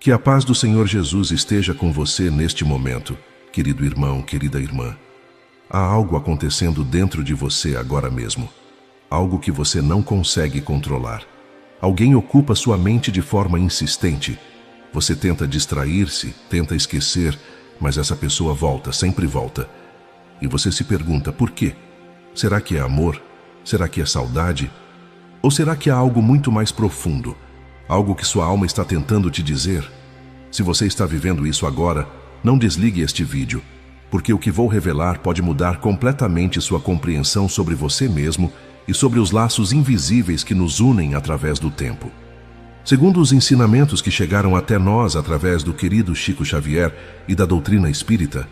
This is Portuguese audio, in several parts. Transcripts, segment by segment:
Que a paz do Senhor Jesus esteja com você neste momento, querido irmão, querida irmã. Há algo acontecendo dentro de você agora mesmo. Algo que você não consegue controlar. Alguém ocupa sua mente de forma insistente. Você tenta distrair-se, tenta esquecer, mas essa pessoa volta, sempre volta. E você se pergunta por quê? Será que é amor? Será que é saudade? Ou será que há algo muito mais profundo? Algo que sua alma está tentando te dizer? Se você está vivendo isso agora, não desligue este vídeo, porque o que vou revelar pode mudar completamente sua compreensão sobre você mesmo e sobre os laços invisíveis que nos unem através do tempo. Segundo os ensinamentos que chegaram até nós através do querido Chico Xavier e da doutrina espírita,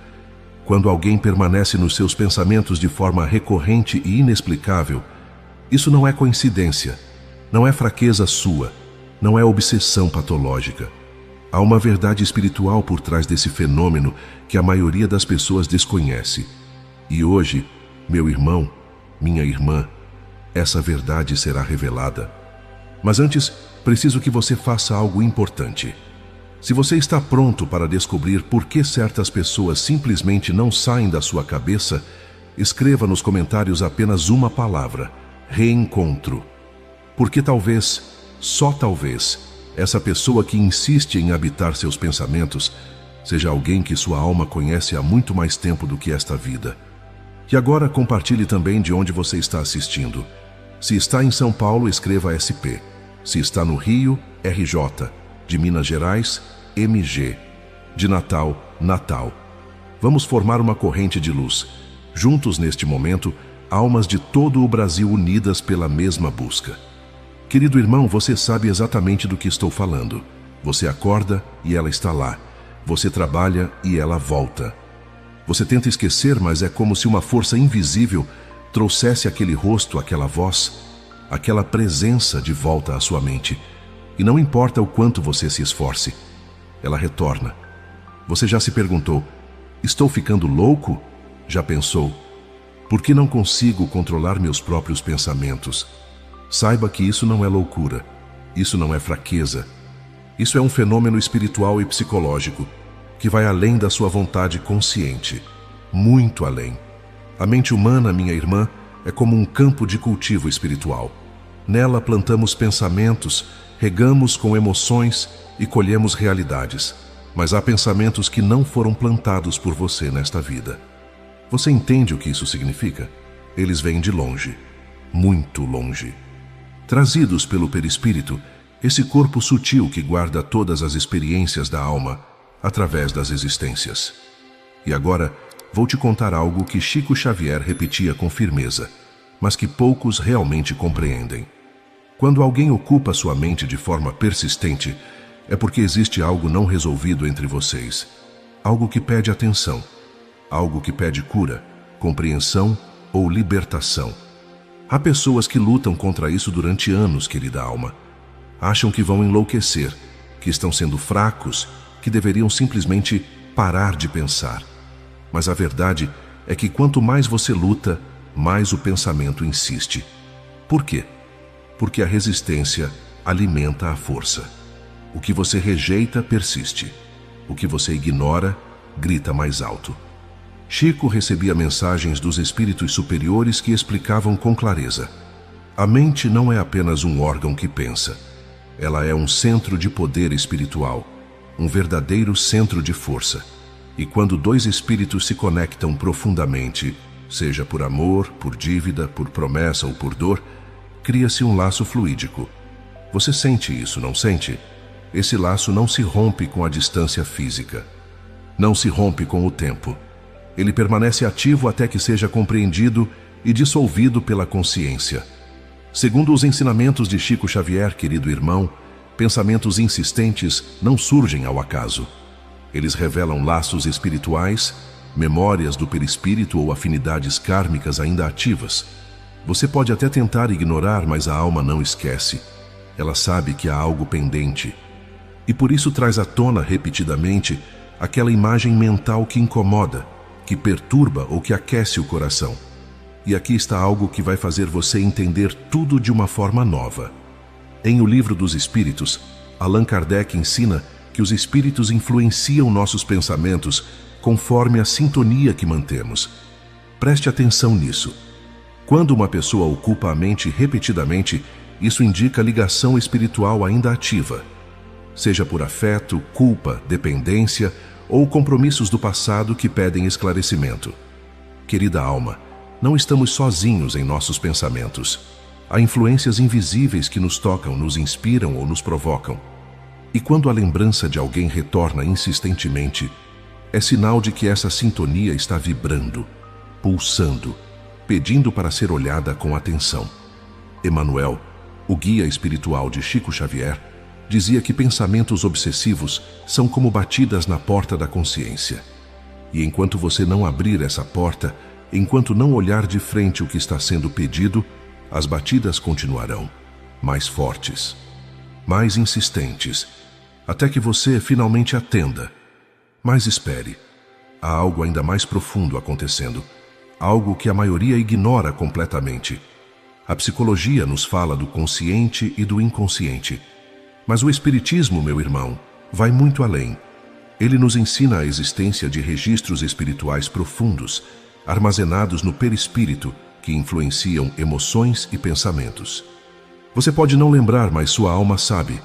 quando alguém permanece nos seus pensamentos de forma recorrente e inexplicável, isso não é coincidência, não é fraqueza sua, não é obsessão patológica. Há uma verdade espiritual por trás desse fenômeno que a maioria das pessoas desconhece. E hoje, meu irmão, minha irmã, essa verdade será revelada. Mas antes, preciso que você faça algo importante. Se você está pronto para descobrir por que certas pessoas simplesmente não saem da sua cabeça, escreva nos comentários apenas uma palavra: reencontro. Porque talvez, só talvez, essa pessoa que insiste em habitar seus pensamentos seja alguém que sua alma conhece há muito mais tempo do que esta vida. E agora compartilhe também de onde você está assistindo. Se está em São Paulo, escreva SP. Se está no Rio, RJ. De Minas Gerais, MG. De Natal, Natal. Vamos formar uma corrente de luz. Juntos neste momento, almas de todo o Brasil unidas pela mesma busca. Querido irmão, você sabe exatamente do que estou falando. Você acorda e ela está lá. Você trabalha e ela volta. Você tenta esquecer, mas é como se uma força invisível trouxesse aquele rosto, aquela voz, aquela presença de volta à sua mente. E não importa o quanto você se esforce, ela retorna. Você já se perguntou: estou ficando louco? Já pensou: por que não consigo controlar meus próprios pensamentos? Saiba que isso não é loucura, isso não é fraqueza. Isso é um fenômeno espiritual e psicológico que vai além da sua vontade consciente, muito além. A mente humana, minha irmã, é como um campo de cultivo espiritual. Nela plantamos pensamentos, regamos com emoções e colhemos realidades. Mas há pensamentos que não foram plantados por você nesta vida. Você entende o que isso significa? Eles vêm de longe, muito longe. Trazidos pelo perispírito, esse corpo sutil que guarda todas as experiências da alma através das existências. E agora, vou te contar algo que Chico Xavier repetia com firmeza, mas que poucos realmente compreendem. Quando alguém ocupa sua mente de forma persistente, é porque existe algo não resolvido entre vocês. Algo que pede atenção, algo que pede cura, compreensão ou libertação. Há pessoas que lutam contra isso durante anos, querida alma. Acham que vão enlouquecer, que estão sendo fracos, que deveriam simplesmente parar de pensar. Mas a verdade é que quanto mais você luta, mais o pensamento insiste. Por quê? Porque a resistência alimenta a força. O que você rejeita persiste. O que você ignora grita mais alto. Chico recebia mensagens dos espíritos superiores que explicavam com clareza: a mente não é apenas um órgão que pensa. Ela é um centro de poder espiritual, um verdadeiro centro de força. E quando dois espíritos se conectam profundamente, seja por amor, por dívida, por promessa ou por dor, cria-se um laço fluídico. Você sente isso, não sente? Esse laço não se rompe com a distância física. Não se rompe com o tempo. Ele permanece ativo até que seja compreendido e dissolvido pela consciência. Segundo os ensinamentos de Chico Xavier, querido irmão, pensamentos insistentes não surgem ao acaso. Eles revelam laços espirituais, memórias do perispírito ou afinidades kármicas ainda ativas. Você pode até tentar ignorar, mas a alma não esquece. Ela sabe que há algo pendente. E por isso traz à tona repetidamente aquela imagem mental que incomoda, que perturba ou que aquece o coração. E aqui está algo que vai fazer você entender tudo de uma forma nova. Em O Livro dos Espíritos, Allan Kardec ensina que os espíritos influenciam nossos pensamentos conforme a sintonia que mantemos. Preste atenção nisso. Quando uma pessoa ocupa a mente repetidamente, isso indica ligação espiritual ainda ativa, seja por afeto, culpa, dependência ou compromissos do passado que pedem esclarecimento. Querida alma, não estamos sozinhos em nossos pensamentos. Há influências invisíveis que nos tocam, nos inspiram ou nos provocam. E quando a lembrança de alguém retorna insistentemente, é sinal de que essa sintonia está vibrando, pulsando, pedindo para ser olhada com atenção. Emmanuel, o guia espiritual de Chico Xavier, dizia que pensamentos obsessivos são como batidas na porta da consciência. E enquanto você não abrir essa porta, enquanto não olhar de frente o que está sendo pedido, as batidas continuarão, mais fortes, mais insistentes, até que você finalmente atenda. Mas espere, há algo ainda mais profundo acontecendo, algo que a maioria ignora completamente. A psicologia nos fala do consciente e do inconsciente, mas o espiritismo, meu irmão, vai muito além. Ele nos ensina a existência de registros espirituais profundos, armazenados no perispírito, que influenciam emoções e pensamentos. Você pode não lembrar, mas sua alma sabe.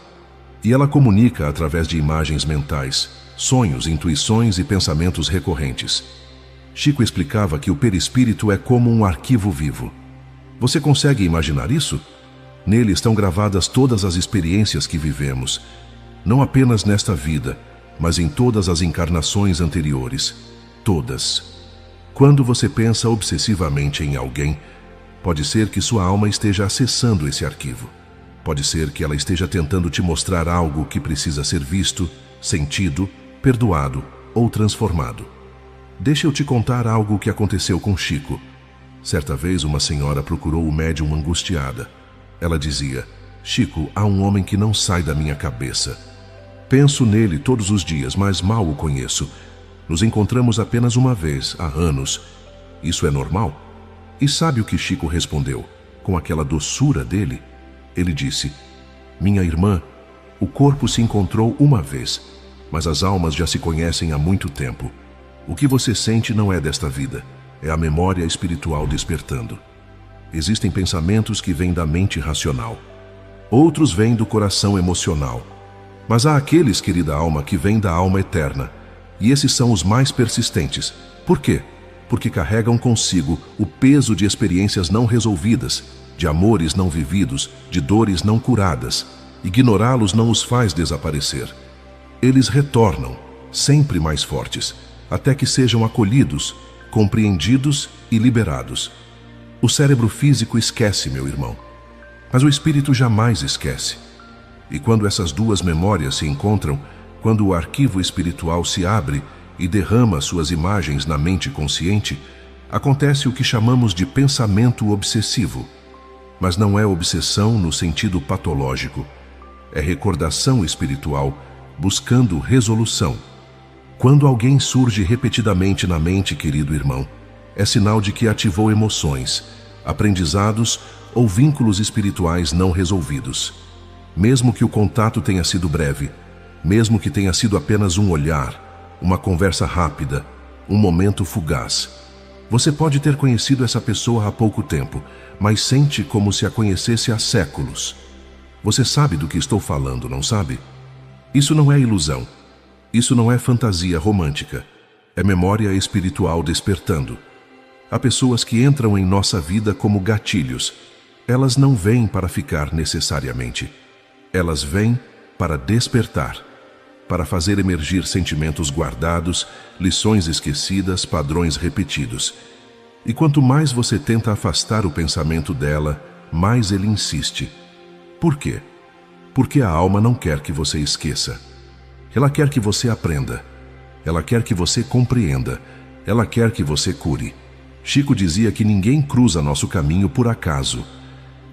E ela comunica através de imagens mentais, sonhos, intuições e pensamentos recorrentes. Chico explicava que o perispírito é como um arquivo vivo. Você consegue imaginar isso? Nele estão gravadas todas as experiências que vivemos, não apenas nesta vida, mas em todas as encarnações anteriores. Todas. Quando você pensa obsessivamente em alguém, pode ser que sua alma esteja acessando esse arquivo. Pode ser que ela esteja tentando te mostrar algo que precisa ser visto, sentido, perdoado ou transformado. Deixa eu te contar algo que aconteceu com Chico. Certa vez uma senhora procurou o médium angustiada. Ela dizia: Chico, há um homem que não sai da minha cabeça. Penso nele todos os dias, mas mal o conheço. Nos encontramos apenas uma vez, há anos. Isso é normal? E sabe o que Chico respondeu, com aquela doçura dele? Ele disse: minha irmã, o corpo se encontrou uma vez, mas as almas já se conhecem há muito tempo. O que você sente não é desta vida, é a memória espiritual despertando. Existem pensamentos que vêm da mente racional. Outros vêm do coração emocional. Mas há aqueles, querida alma, que vêm da alma eterna. E esses são os mais persistentes. Por quê? Porque carregam consigo o peso de experiências não resolvidas, de amores não vividos, de dores não curadas. Ignorá-los não os faz desaparecer. Eles retornam, sempre mais fortes, até que sejam acolhidos, compreendidos e liberados. O cérebro físico esquece, meu irmão, mas o espírito jamais esquece. E quando essas duas memórias se encontram, quando o arquivo espiritual se abre e derrama suas imagens na mente consciente, acontece o que chamamos de pensamento obsessivo. Mas não é obsessão no sentido patológico. É recordação espiritual, buscando resolução. Quando alguém surge repetidamente na mente, querido irmão, é sinal de que ativou emoções, aprendizados ou vínculos espirituais não resolvidos. Mesmo que o contato tenha sido breve, mesmo que tenha sido apenas um olhar, uma conversa rápida, um momento fugaz. Você pode ter conhecido essa pessoa há pouco tempo, mas sente como se a conhecesse há séculos. Você sabe do que estou falando, não sabe? Isso não é ilusão. Isso não é fantasia romântica. É memória espiritual despertando. Há pessoas que entram em nossa vida como gatilhos. Elas não vêm para ficar necessariamente. Elas vêm para despertar, para fazer emergir sentimentos guardados, lições esquecidas, padrões repetidos. E quanto mais você tenta afastar o pensamento dela, mais ele insiste. Por quê? Porque a alma não quer que você esqueça. Ela quer que você aprenda. Ela quer que você compreenda. Ela quer que você cure. Chico dizia que ninguém cruza nosso caminho por acaso.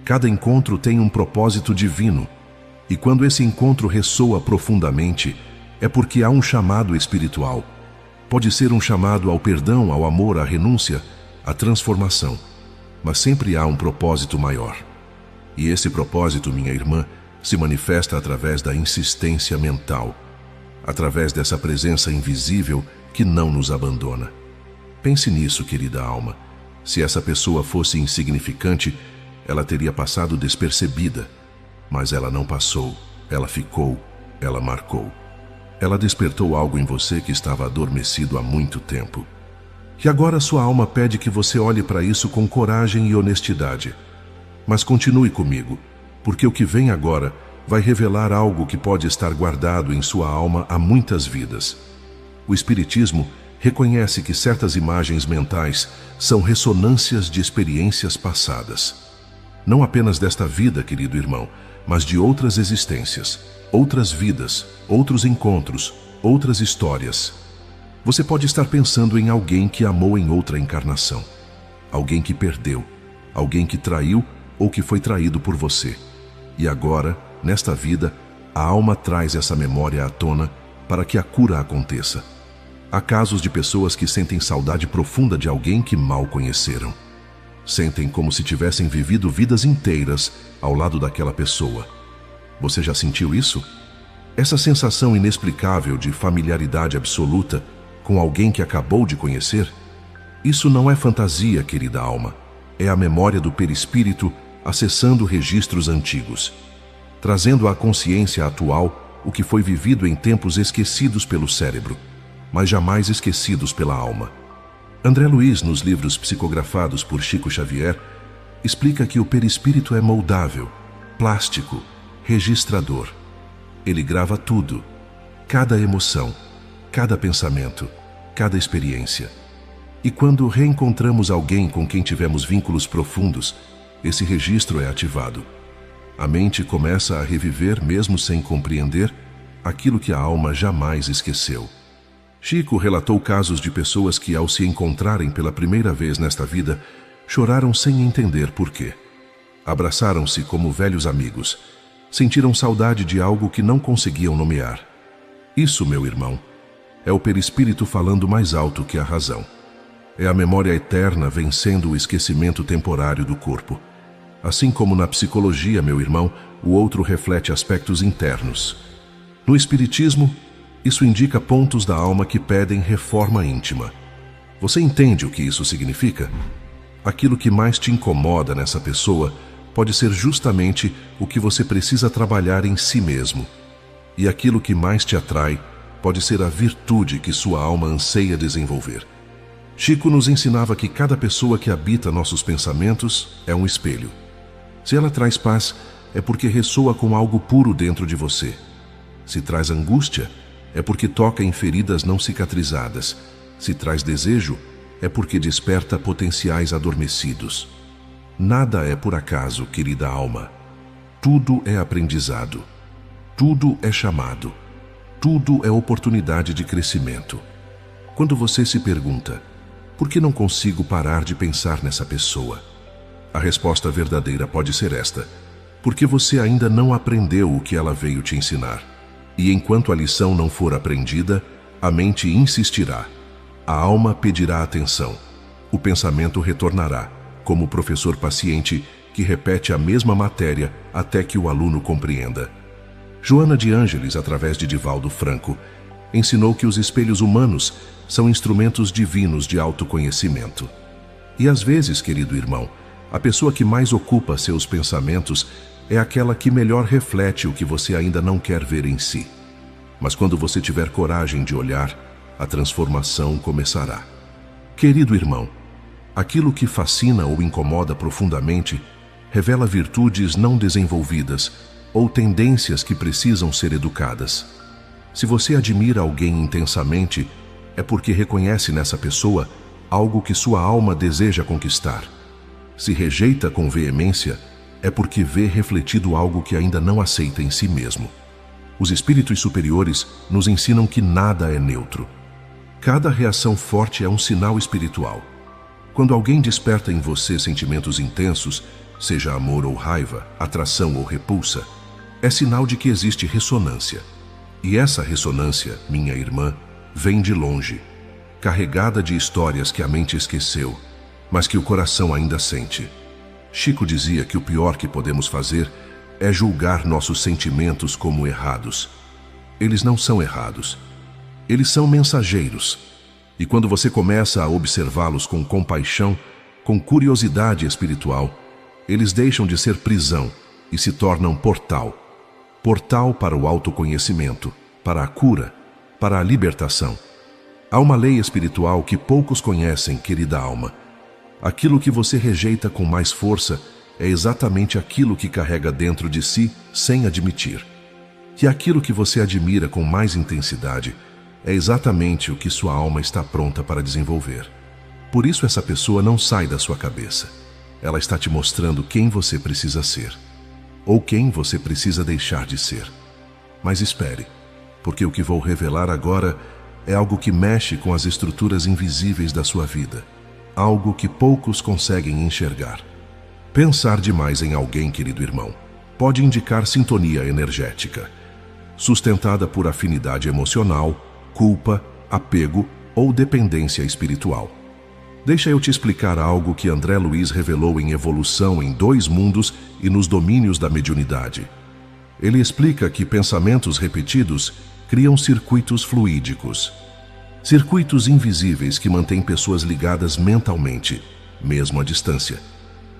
Cada encontro tem um propósito divino. E quando esse encontro ressoa profundamente, é porque há um chamado espiritual. Pode ser um chamado ao perdão, ao amor, à renúncia, à transformação. Mas sempre há um propósito maior. E esse propósito, minha irmã, se manifesta através da insistência mental. através dessa presença invisível que não nos abandona. Pense nisso, querida alma. Se essa pessoa fosse insignificante, ela teria passado despercebida. Mas ela não passou, ela ficou, ela marcou. Ela despertou algo em você que estava adormecido há muito tempo. E agora sua alma pede que você olhe para isso com coragem e honestidade. Mas continue comigo, porque o que vem agora vai revelar algo que pode estar guardado em sua alma há muitas vidas. O Espiritismo reconhece que certas imagens mentais são ressonâncias de experiências passadas. Não apenas desta vida, querido irmão, mas de outras existências, outras vidas, outros encontros, outras histórias. Você pode estar pensando em alguém que amou em outra encarnação, alguém que perdeu, alguém que traiu ou que foi traído por você. E agora, nesta vida, a alma traz essa memória à tona para que a cura aconteça. Há casos de pessoas que sentem saudade profunda de alguém que mal conheceram. Sentem como se tivessem vivido vidas inteiras ao lado daquela pessoa. Você já sentiu isso? Essa sensação inexplicável de familiaridade absoluta com alguém que acabou de conhecer? Isso não é fantasia, querida alma. É a memória do perispírito acessando registros antigos, trazendo à consciência atual o que foi vivido em tempos esquecidos pelo cérebro, mas jamais esquecidos pela alma. André Luiz, nos livros psicografados por Chico Xavier, explica que o perispírito é moldável, plástico, registrador. Ele grava tudo, cada emoção, cada pensamento, cada experiência. E quando reencontramos alguém com quem tivemos vínculos profundos, esse registro é ativado. A mente começa a reviver, mesmo sem compreender, aquilo que a alma jamais esqueceu. Chico relatou casos de pessoas que, ao se encontrarem pela primeira vez nesta vida, choraram sem entender por quê. Abraçaram-se como velhos amigos. Sentiram saudade de algo que não conseguiam nomear. Isso, meu irmão, é o perispírito falando mais alto que a razão. É a memória eterna vencendo o esquecimento temporário do corpo. Assim como na psicologia, meu irmão, o outro reflete aspectos internos. No Espiritismo, isso indica pontos da alma que pedem reforma íntima. Você entende o que isso significa? Aquilo que mais te incomoda nessa pessoa pode ser justamente o que você precisa trabalhar em si mesmo. E aquilo que mais te atrai pode ser a virtude que sua alma anseia desenvolver. Chico nos ensinava que cada pessoa que habita nossos pensamentos é um espelho. Se ela traz paz, é porque ressoa com algo puro dentro de você. Se traz angústia, é porque toca em feridas não cicatrizadas. Se traz desejo, é porque desperta potenciais adormecidos. Nada é por acaso, querida alma. Tudo é aprendizado. Tudo é chamado. Tudo é oportunidade de crescimento. Quando você se pergunta, por que não consigo parar de pensar nessa pessoa? A resposta verdadeira pode ser esta: porque você ainda não aprendeu o que ela veio te ensinar. E enquanto a lição não for aprendida, a mente insistirá. A alma pedirá atenção. O pensamento retornará, como o professor paciente que repete a mesma matéria até que o aluno compreenda. Joana de Ângeles, através de Divaldo Franco, ensinou que os espelhos humanos são instrumentos divinos de autoconhecimento. E às vezes, querido irmão, a pessoa que mais ocupa seus pensamentos é aquela que melhor reflete o que você ainda não quer ver em si. Mas quando você tiver coragem de olhar, a transformação começará. Querido irmão, aquilo que fascina ou incomoda profundamente revela virtudes não desenvolvidas ou tendências que precisam ser educadas. Se você admira alguém intensamente, é porque reconhece nessa pessoa algo que sua alma deseja conquistar. Se rejeita com veemência, é porque vê refletido algo que ainda não aceita em si mesmo. Os espíritos superiores nos ensinam que nada é neutro. Cada reação forte é um sinal espiritual. Quando alguém desperta em você sentimentos intensos, seja amor ou raiva, atração ou repulsa, é sinal de que existe ressonância. E essa ressonância, minha irmã, vem de longe, carregada de histórias que a mente esqueceu, mas que o coração ainda sente. Chico dizia que o pior que podemos fazer é julgar nossos sentimentos como errados. eles não são errados. Eles são mensageiros. E quando você começa a observá-los com compaixão, com curiosidade espiritual, eles deixam de ser prisão e se tornam portal. Portal para o autoconhecimento, para a cura, para a libertação. Há uma lei espiritual que poucos conhecem, querida alma. Aquilo que você rejeita com mais força é exatamente aquilo que carrega dentro de si sem admitir. E aquilo que você admira com mais intensidade é exatamente o que sua alma está pronta para desenvolver. Por isso essa pessoa não sai da sua cabeça. Ela está te mostrando quem você precisa ser, ou quem você precisa deixar de ser. Mas espere, porque o que vou revelar agora é algo que mexe com as estruturas invisíveis da sua vida, algo que poucos conseguem enxergar. Pensar demais em alguém, querido irmão, pode indicar sintonia energética, sustentada por afinidade emocional, culpa, apego ou dependência espiritual. Deixa eu te explicar algo que André Luiz revelou em Evolução em 2 Mundos e nos Domínios da Mediunidade. Ele explica que pensamentos repetidos criam circuitos fluídicos, circuitos invisíveis que mantêm pessoas ligadas mentalmente, mesmo à distância.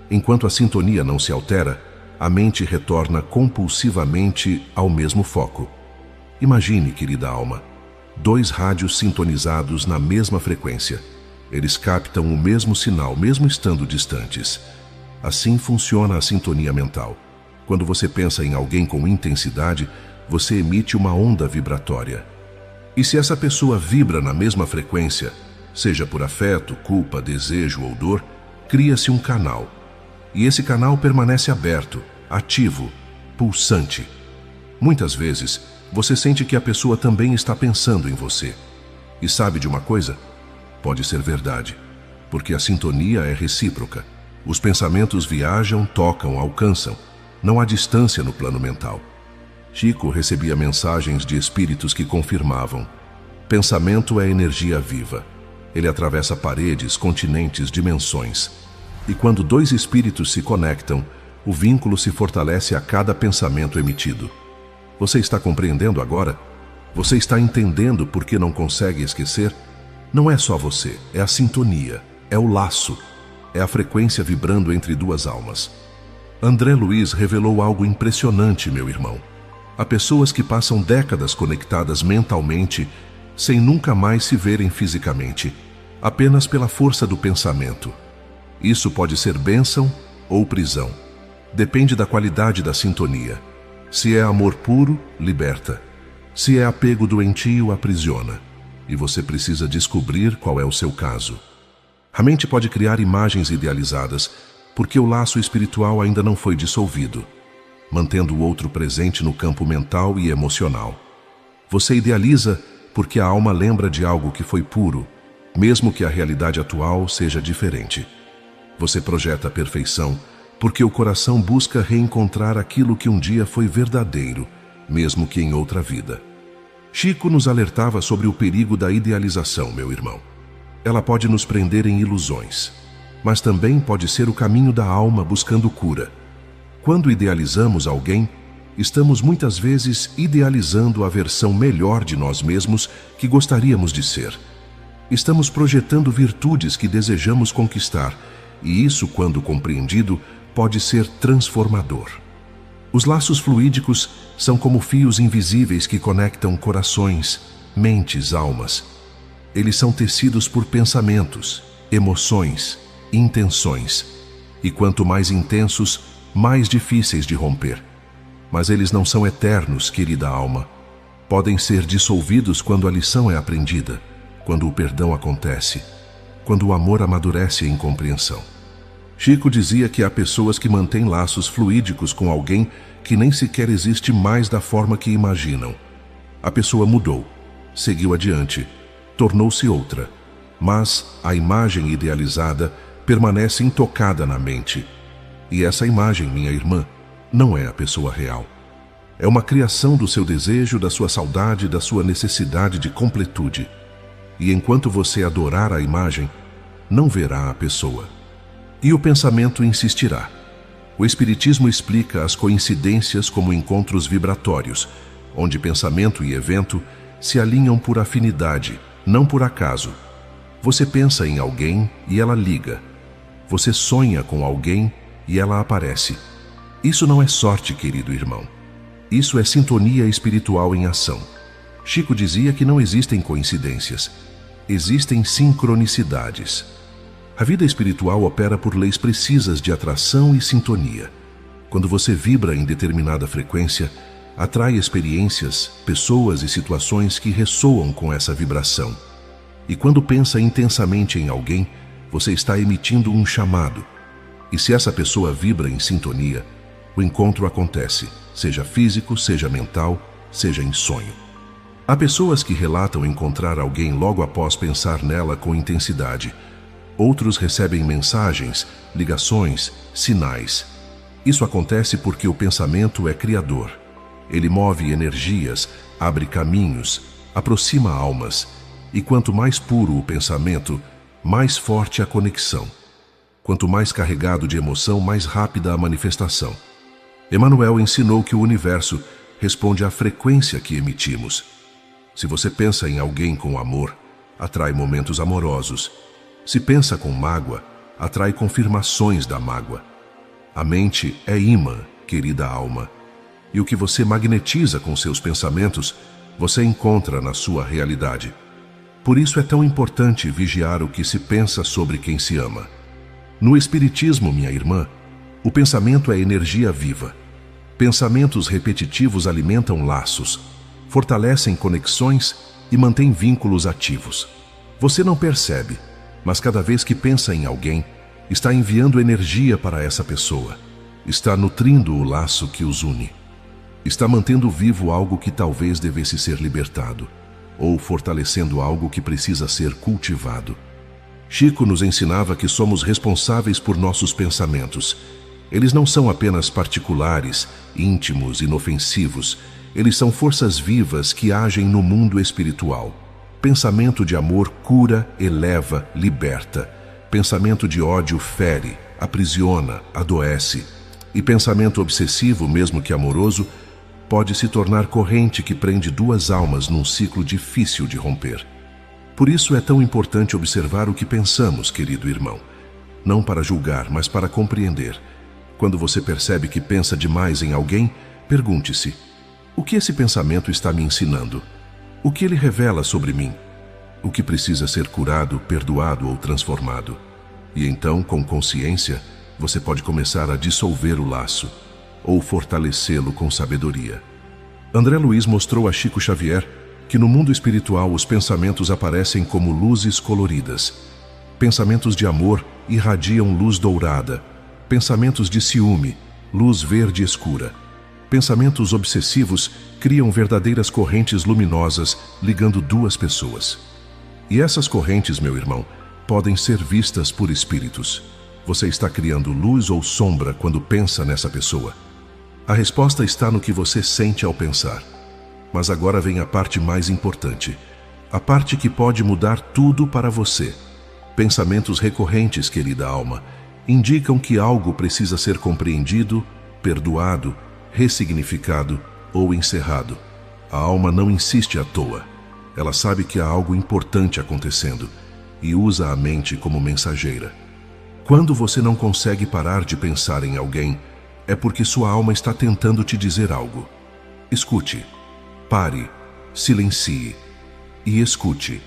Enquanto a sintonia não se altera, a mente retorna compulsivamente ao mesmo foco. Imagine, querida alma, 2 rádios sintonizados na mesma frequência. Eles captam o mesmo sinal, mesmo estando distantes. Assim funciona a sintonia mental. Quando você pensa em alguém com intensidade, você emite uma onda vibratória. E se essa pessoa vibra na mesma frequência, seja por afeto, culpa, desejo ou dor, cria-se um canal. E esse canal permanece aberto, ativo, pulsante. Muitas vezes, você sente que a pessoa também está pensando em você. E sabe de uma coisa? Pode ser verdade, porque a sintonia é recíproca. Os pensamentos viajam, tocam, alcançam. Não há distância no plano mental. Chico recebia mensagens de espíritos que confirmavam: pensamento é energia viva. Ele atravessa paredes, continentes, dimensões. E quando 2 espíritos se conectam, o vínculo se fortalece a cada pensamento emitido. Você está compreendendo agora? Você está entendendo por que não consegue esquecer? Não é só você, é a sintonia, é o laço, é a frequência vibrando entre 2 almas. André Luiz revelou algo impressionante, meu irmão. Há pessoas que passam décadas conectadas mentalmente, sem nunca mais se verem fisicamente, apenas pela força do pensamento. Isso pode ser bênção ou prisão. Depende da qualidade da sintonia. Se é amor puro, liberta. Se é apego doentio, aprisiona. E você precisa descobrir qual é o seu caso. A mente pode criar imagens idealizadas, porque o laço espiritual ainda não foi dissolvido, mantendo o outro presente no campo mental e emocional. Você idealiza porque a alma lembra de algo que foi puro, mesmo que a realidade atual seja diferente. Você projeta a perfeição porque o coração busca reencontrar aquilo que um dia foi verdadeiro, mesmo que em outra vida. Chico nos alertava sobre o perigo da idealização, meu irmão. Ela pode nos prender em ilusões, mas também pode ser o caminho da alma buscando cura. Quando idealizamos alguém, estamos muitas vezes idealizando a versão melhor de nós mesmos que gostaríamos de ser. Estamos projetando virtudes que desejamos conquistar, e isso, quando compreendido, pode ser transformador. Os laços fluídicos são como fios invisíveis que conectam corações, mentes, almas. Eles são tecidos por pensamentos, emoções, intenções. E quanto mais intensos, mais difíceis de romper. Mas eles não são eternos, querida alma. Podem ser dissolvidos quando a lição é aprendida, quando o perdão acontece, quando o amor amadurece em compreensão. Chico dizia que há pessoas que mantêm laços fluídicos com alguém que nem sequer existe mais da forma que imaginam. A pessoa mudou, seguiu adiante, tornou-se outra, mas a imagem idealizada permanece intocada na mente. E essa imagem, minha irmã, não é a pessoa real. É uma criação do seu desejo, da sua saudade, da sua necessidade de completude. E enquanto você adorar a imagem, não verá a pessoa. E o pensamento insistirá. O Espiritismo explica as coincidências como encontros vibratórios, onde pensamento e evento se alinham por afinidade, não por acaso. Você pensa em alguém e ela liga. Você sonha com alguém e ela aparece. Isso não é sorte, querido irmão. Isso é sintonia espiritual em ação. Chico dizia que não existem coincidências. Existem sincronicidades. A vida espiritual opera por leis precisas de atração e sintonia. Quando você vibra em determinada frequência, atrai experiências, pessoas e situações que ressoam com essa vibração. E quando pensa intensamente em alguém, você está emitindo um chamado. E se essa pessoa vibra em sintonia, o encontro acontece, seja físico, seja mental, seja em sonho. Há pessoas que relatam encontrar alguém logo após pensar nela com intensidade. Outros recebem mensagens, ligações, sinais. Isso acontece porque o pensamento é criador. Ele move energias, abre caminhos, aproxima almas. E quanto mais puro o pensamento, mais forte a conexão. Quanto mais carregado de emoção, mais rápida a manifestação. Emmanuel ensinou que o universo responde à frequência que emitimos. Se você pensa em alguém com amor, atrai momentos amorosos. Se pensa com mágoa, atrai confirmações da mágoa. A mente é imã, querida alma. E o que você magnetiza com seus pensamentos, você encontra na sua realidade. Por isso é tão importante vigiar o que se pensa sobre quem se ama. No Espiritismo, minha irmã, o pensamento é energia viva. Pensamentos repetitivos alimentam laços, fortalecem conexões e mantêm vínculos ativos. Você não percebe, mas cada vez que pensa em alguém, está enviando energia para essa pessoa. Está nutrindo o laço que os une. Está mantendo vivo algo que talvez devesse ser libertado, ou fortalecendo algo que precisa ser cultivado. Chico nos ensinava que somos responsáveis por nossos pensamentos. Eles não são apenas particulares, íntimos, inofensivos. Eles são forças vivas que agem no mundo espiritual. Pensamento de amor cura, eleva, liberta. Pensamento de ódio fere, aprisiona, adoece. E pensamento obsessivo, mesmo que amoroso, pode se tornar corrente que prende duas almas num ciclo difícil de romper. Por isso é tão importante observar o que pensamos, querido irmão. Não para julgar, mas para compreender. Quando você percebe que pensa demais em alguém, pergunte-se: o que esse pensamento está me ensinando? O que ele revela sobre mim? O que precisa ser curado, perdoado ou transformado? E então, com consciência, você pode começar a dissolver o laço ou fortalecê-lo com sabedoria. André Luiz mostrou a Chico Xavier que no mundo espiritual os pensamentos aparecem como luzes coloridas. Pensamentos de amor irradiam luz dourada. Pensamentos de ciúme, luz verde escura. Pensamentos obsessivos criam verdadeiras correntes luminosas ligando duas pessoas. E essas correntes, meu irmão, podem ser vistas por espíritos. Você está criando luz ou sombra quando pensa nessa pessoa? A resposta está no que você sente ao pensar. Mas agora vem a parte mais importante. A parte que pode mudar tudo para você. Pensamentos recorrentes, querida alma, indicam que algo precisa ser compreendido, perdoado, ressignificado ou encerrado. A alma não insiste à toa. Ela sabe que há algo importante acontecendo e usa a mente como mensageira. Quando você não consegue parar de pensar em alguém, é porque sua alma está tentando te dizer algo. Escute, pare, silencie e escute.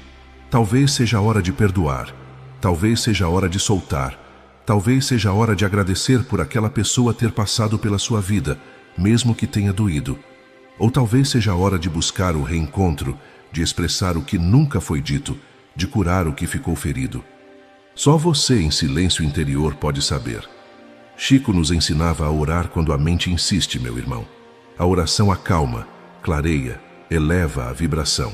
Talvez seja a hora de perdoar, talvez seja a hora de soltar, talvez seja a hora de agradecer por aquela pessoa ter passado pela sua vida, mesmo que tenha doído. Ou talvez seja a hora de buscar o reencontro, de expressar o que nunca foi dito, de curar o que ficou ferido. Só você, em silêncio interior, pode saber. Chico nos ensinava a orar quando a mente insiste, meu irmão. A oração acalma, clareia, eleva a vibração.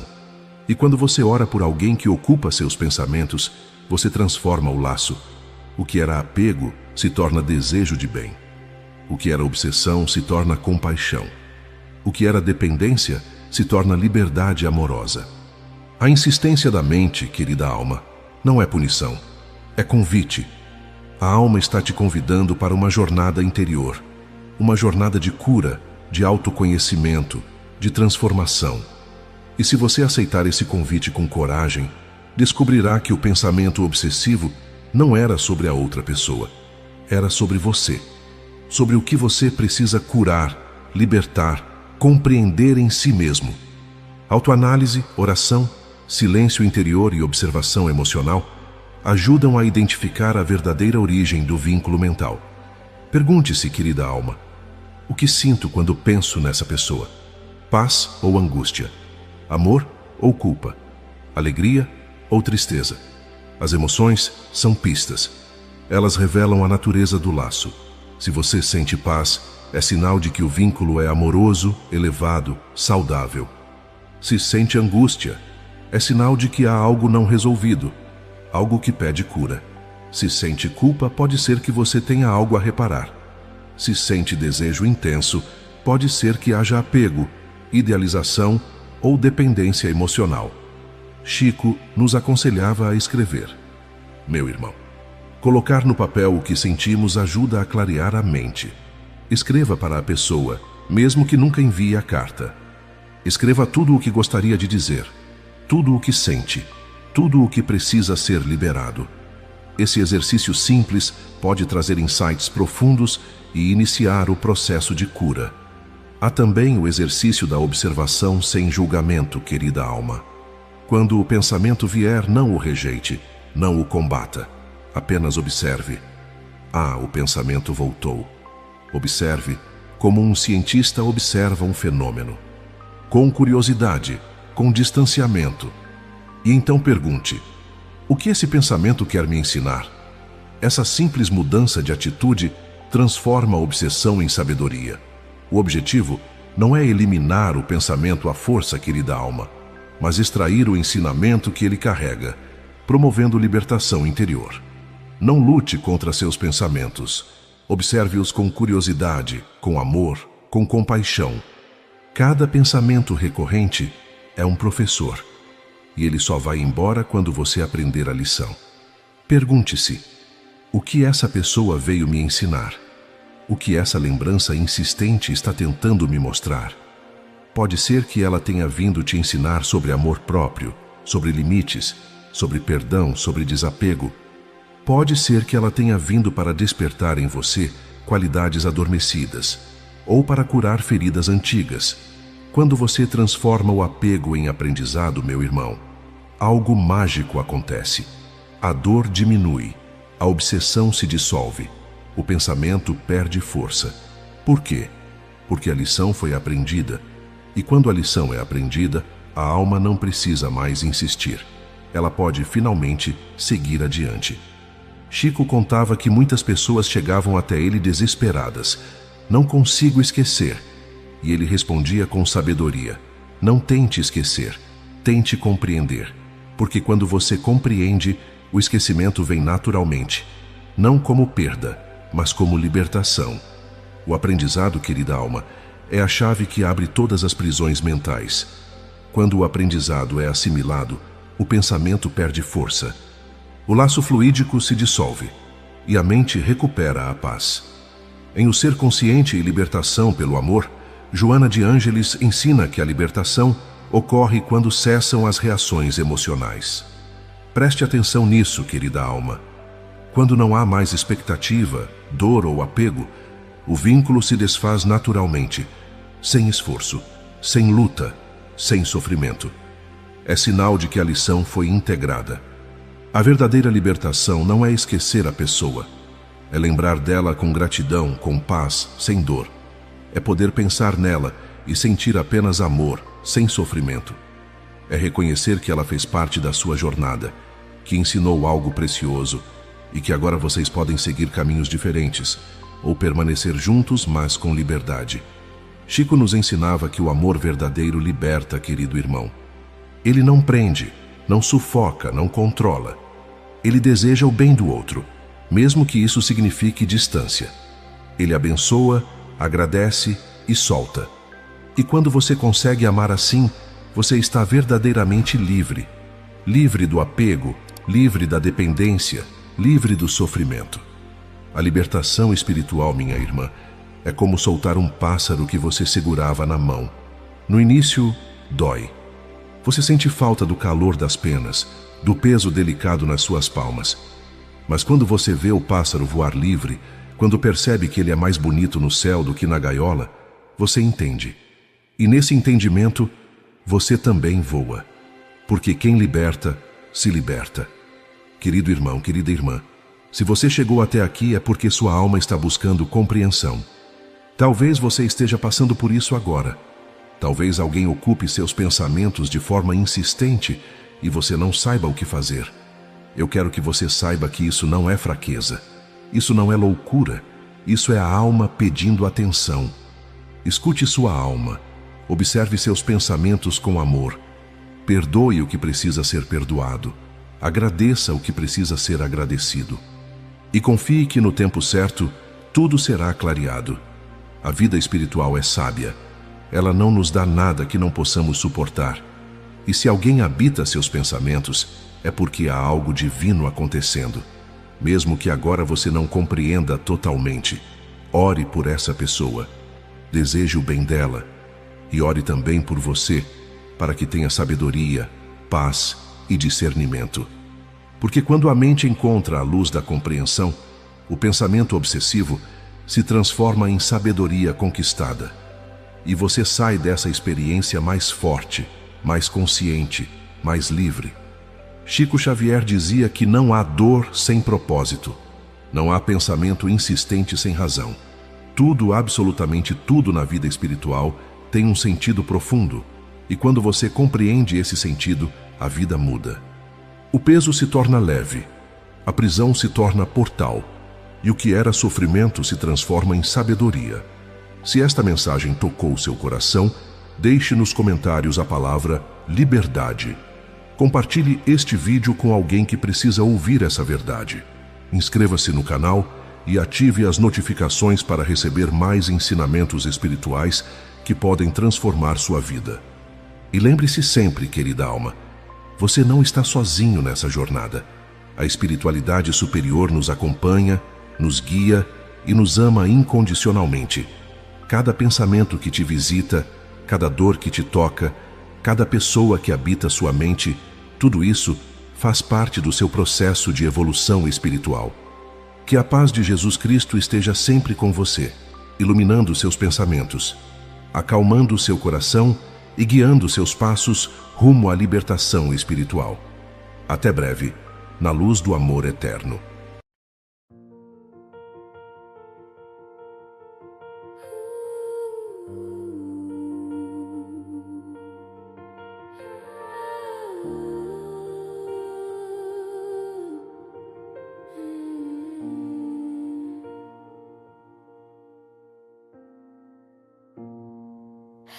E quando você ora por alguém que ocupa seus pensamentos, você transforma o laço. O que era apego se torna desejo de bem. O que era obsessão se torna compaixão. O que era dependência se torna liberdade amorosa. A insistência da mente, querida alma, não é punição, é convite. A alma está te convidando para uma jornada interior, uma jornada de cura, de autoconhecimento, de transformação. E se você aceitar esse convite com coragem, descobrirá que o pensamento obsessivo não era sobre a outra pessoa, era sobre você, sobre o que você precisa curar, libertar, compreender em si mesmo. Autoanálise, oração, silêncio interior e observação emocional ajudam a identificar a verdadeira origem do vínculo mental. Pergunte-se, querida alma, o que sinto quando penso nessa pessoa? Paz ou angústia? Amor ou culpa? Alegria ou tristeza? As emoções são pistas. Elas revelam a natureza do laço. Se você sente paz, é sinal de que o vínculo é amoroso, elevado, saudável. Se sente angústia, é sinal de que há algo não resolvido, algo que pede cura. Se sente culpa, pode ser que você tenha algo a reparar. Se sente desejo intenso, pode ser que haja apego, idealização ou dependência emocional. Chico nos aconselhava a escrever. Meu irmão, colocar no papel o que sentimos ajuda a clarear a mente. Escreva para a pessoa, mesmo que nunca envie a carta. Escreva tudo o que gostaria de dizer, tudo o que sente, tudo o que precisa ser liberado. Esse exercício simples pode trazer insights profundos e iniciar o processo de cura. Há também o exercício da observação sem julgamento, querida alma. Quando o pensamento vier, não o rejeite, não o combata. Apenas observe. O pensamento voltou. Observe como um cientista observa um fenômeno. Com curiosidade, com distanciamento. E então pergunte: o que esse pensamento quer me ensinar? Essa simples mudança de atitude transforma a obsessão em sabedoria. O objetivo não é eliminar o pensamento à força, querida alma, mas extrair o ensinamento que ele carrega, promovendo libertação interior. Não lute contra seus pensamentos. Observe-os com curiosidade, com amor, com compaixão. Cada pensamento recorrente é um professor, e ele só vai embora quando você aprender a lição. Pergunte-se: o que essa pessoa veio me ensinar? O que essa lembrança insistente está tentando me mostrar? Pode ser que ela tenha vindo te ensinar sobre amor próprio, sobre limites, sobre perdão, sobre desapego. Pode ser que ela tenha vindo para despertar em você qualidades adormecidas, ou para curar feridas antigas. Quando você transforma o apego em aprendizado, meu irmão, algo mágico acontece. A dor diminui, a obsessão se dissolve, o pensamento perde força. Por quê? Porque a lição foi aprendida. E quando a lição é aprendida, a alma não precisa mais insistir. Ela pode finalmente seguir adiante. Chico contava que muitas pessoas chegavam até ele desesperadas. Não consigo esquecer. E ele respondia com sabedoria: não tente esquecer, tente compreender. Porque quando você compreende, o esquecimento vem naturalmente. Não como perda, mas como libertação. O aprendizado, querida alma, é a chave que abre todas as prisões mentais. Quando o aprendizado é assimilado, o pensamento perde força. O laço fluídico se dissolve e a mente recupera a paz. Em O Ser Consciente e Libertação pelo Amor, Joana de Ângeles ensina que a libertação ocorre quando cessam as reações emocionais. Preste atenção nisso, querida alma. Quando não há mais expectativa, dor ou apego, o vínculo se desfaz naturalmente, sem esforço, sem luta, sem sofrimento. É sinal de que a lição foi integrada. A verdadeira libertação não é esquecer a pessoa. É lembrar dela com gratidão, com paz, sem dor. É poder pensar nela e sentir apenas amor, sem sofrimento. É reconhecer que ela fez parte da sua jornada, que ensinou algo precioso e que agora vocês podem seguir caminhos diferentes ou permanecer juntos, mas com liberdade. Chico nos ensinava que o amor verdadeiro liberta, querido irmão. Ele não prende, não sufoca, não controla. Ele deseja o bem do outro, mesmo que isso signifique distância. Ele abençoa, agradece e solta. E quando você consegue amar assim, você está verdadeiramente livre. Livre do apego, livre da dependência, livre do sofrimento. A libertação espiritual, minha irmã, é como soltar um pássaro que você segurava na mão. No início, dói. Você sente falta do calor das penas, do peso delicado nas suas palmas. Mas quando você vê o pássaro voar livre, quando percebe que ele é mais bonito no céu do que na gaiola, você entende. E nesse entendimento, você também voa. Porque quem liberta, se liberta. Querido irmão, querida irmã, se você chegou até aqui é porque sua alma está buscando compreensão. Talvez você esteja passando por isso agora. Talvez alguém ocupe seus pensamentos de forma insistente e você não saiba o que fazer. Eu quero que você saiba que isso não é fraqueza. Isso não é loucura. Isso é a alma pedindo atenção. Escute sua alma. Observe seus pensamentos com amor. Perdoe o que precisa ser perdoado. Agradeça o que precisa ser agradecido. E confie que no tempo certo, tudo será clareado. A vida espiritual é sábia. Ela não nos dá nada que não possamos suportar. E se alguém habita seus pensamentos, é porque há algo divino acontecendo. Mesmo que agora você não compreenda totalmente, ore por essa pessoa. Deseje o bem dela. E ore também por você, para que tenha sabedoria, paz e discernimento. Porque quando a mente encontra a luz da compreensão, o pensamento obsessivo se transforma em sabedoria conquistada. E você sai dessa experiência mais forte, mais consciente, mais livre. Chico Xavier dizia que não há dor sem propósito. Não há pensamento insistente sem razão. Tudo, absolutamente tudo na vida espiritual tem um sentido profundo. E quando você compreende esse sentido, a vida muda. O peso se torna leve. A prisão se torna portal. E o que era sofrimento se transforma em sabedoria. Se esta mensagem tocou seu coração, deixe nos comentários a palavra liberdade. Compartilhe este vídeo com alguém que precisa ouvir essa verdade. Inscreva-se no canal e ative as notificações para receber mais ensinamentos espirituais que podem transformar sua vida. E lembre-se sempre, querida alma, você não está sozinho nessa jornada. A espiritualidade superior nos acompanha, nos guia e nos ama incondicionalmente. Cada pensamento que te visita, cada dor que te toca, cada pessoa que habita sua mente, tudo isso faz parte do seu processo de evolução espiritual. Que a paz de Jesus Cristo esteja sempre com você, iluminando seus pensamentos, acalmando seu coração e guiando seus passos rumo à libertação espiritual. Até breve, na luz do amor eterno.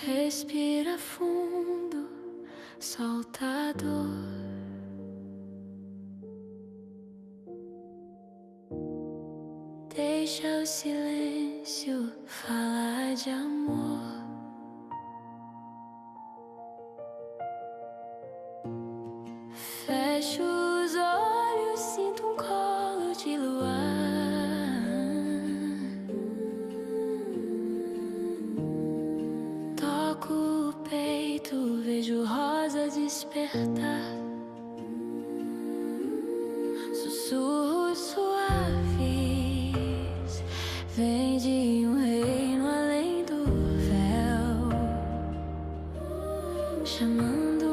Respira fundo, solta a dor. Deixa o silêncio falar de amor. Fecha os olhos, sinto um colo de luar. Toco o peito, vejo rosas despertar. Sussurros suaves, vem de um reino além do véu, chamando